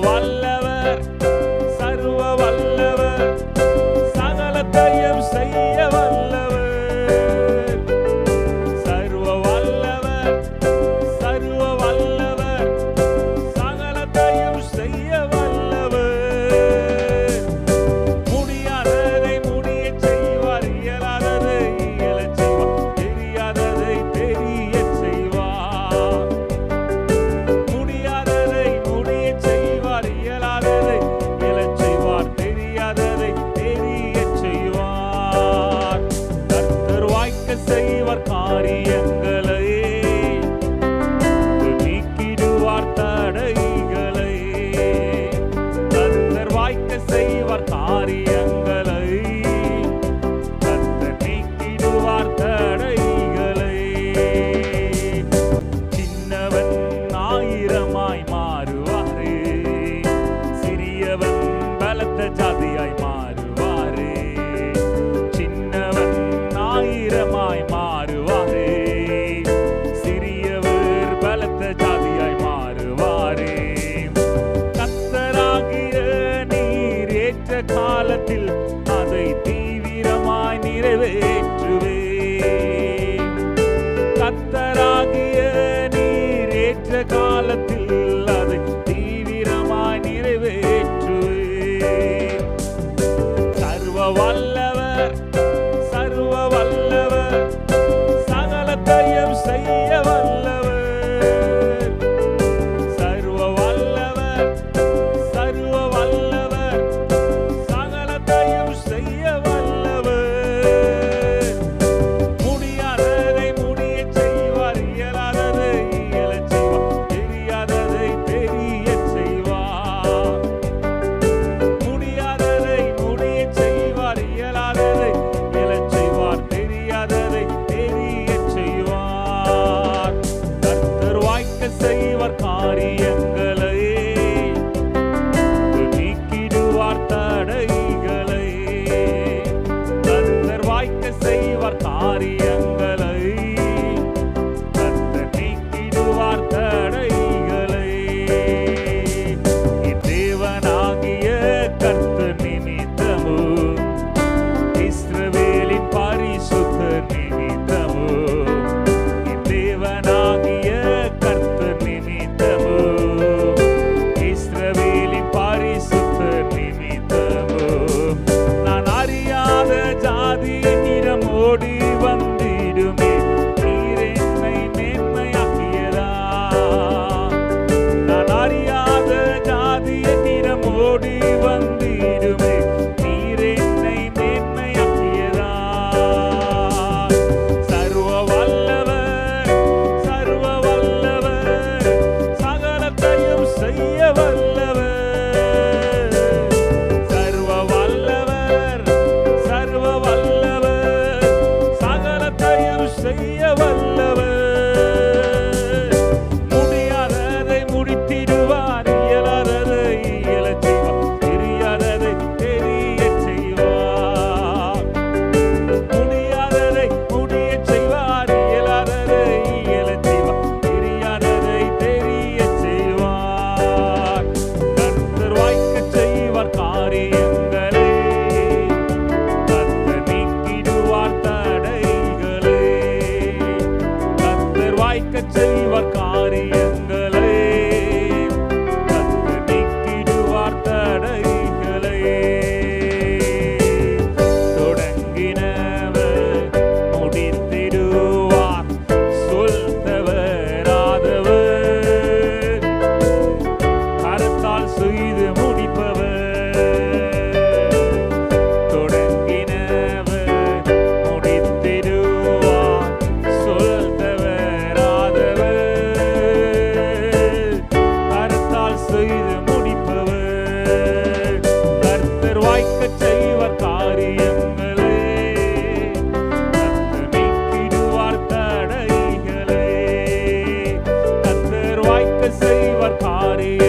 வல்லவர், சர்வ வல்லவர், சகலத்தையும் செய்ய வல்லவர். சர்வ வல்லவர், சர்வ வல்லவர், சகலத்தையும் செய்ய வல்லவர். முடியாததை முடியச் செய்வார், இயலாததை இயலச் செய்வார், தெரியாததை தெரியச் செய்வார். முடியாததை முடியச் செய்வார், இயலாததை இயலச் செய்வார், தெரியாததை தெரியச் செய்வார். கர்த்தர் வாய்க்க செய்வார் காரியங்களை, நீக்கிடுவார் தடைகளை. கர்த்தர் வாய்க்க செய்வார் காரியங்களை, கர்த்தர் நீக்கிடுவார் தடைகளை. சின்னவன் ஆயிரமாய் மாறுவாரே, சிறியவன் பலத்த ஜாதியாய் மாறுவாரே. சின்னவன் ஆயிரமாய் மாறுவாரே, சிறியவர் பலத்த ஜாதியாய் மாறுவாரே. கர்த்தராகிய நீர் ஏற்ற காலத்தில் அதை தீவிரமாய் நிறைவேற்றுவே. கர்த்தராகிய நீர் ஏற்ற காலத்தில் அதை தீவிரமாய் நிறைவேற்றுவே. சர்வ வல்லவர், சர்வ வல்லவர், சகலத்தையும் செய்ய வல்லவர். சர்வ வல்லவர், சர்வ வல்லவர், சகலத்தையும் செய்ய வல்லவர். முடியாததை முடியச் செய்வார், இயலாததை இயலச் செய்வார், தெரியாததை தெரியச் செய்வார். முடியாததை முடியச் செய்வார், இயலாததை இயலச் செய்வார், தெரியாததை தெரியச் செய்வார். கர்த்தர் வாய்க்க செய்வார் காரியங்களை, நீக்கிடுவார் தடைகளை. கர்த்தர் வாய்க்க செய்வார் காரியங்களை, கர்த்தர் நீக்கிடுவார் தடைகளை. என் தேவனாகிய கர்த்தர் நிமித்தமும், இஸ்ரவேலின் பரிசுத்தர் நிமித்தமும், என் தேவனாகிய கர்த்தர் நிமித்தமும், இஸ்ரவேலின் பரிசுத்தர் நிமித்தமும், நான் அறியாத ஜாதியினிடம் ஓடி வந்திடுமே, நீர் என்னை மேன்மையாக்கியதா. நான் அறியாத ஜாதியினிடம் ஓடி வந்திடுமே, நீர் என்னை மேன்மையாக்கியதா. சர்வ வல்லவர், சர்வ வல்லவர், சகலத்தையும் செய்ய வல்லவர். சர்வ வல்லவர், சர்வ வல்லவர், சகலத்தையும் செய்ய வல்லவர். முடியாததை முடித்திடுவார், இயலாததை இயலச் செய்வார், தெரியாததை தெரியச் செய்வார். முடியாததை முடியச் செய்வார், இயலாததை இயலச் செய்வார், தெரியாததை தெரியச் செய்வார். கர்த்தர் வாய்க்கச் செய்வார் காரியங்களை, கர்த்தர் நீக்கிடுவார் தடைகளை. கர்த்தர் வாய்க்கச் செய்வார் காரியங்களை, கர்த்தர் நீக்கிடுவார் தடைகளை. தொடங்கினவர் முடித்திடுவார், சொல் தவறாதவர், கரத்தால் செய்து முடிப்பவர். தொடங்கினவர் முடித்திடுவார், சொல் தவறாதவர், கரத்தால் செய்து முடிப்பவர். கர்த்தர் வாய்க்கச் செய்வார் காரியங்களை, கர்த்தர் நீக்கிடுவார் தடைகளை. கர்த்தர் வாய்க்க செய்வார் காரியம்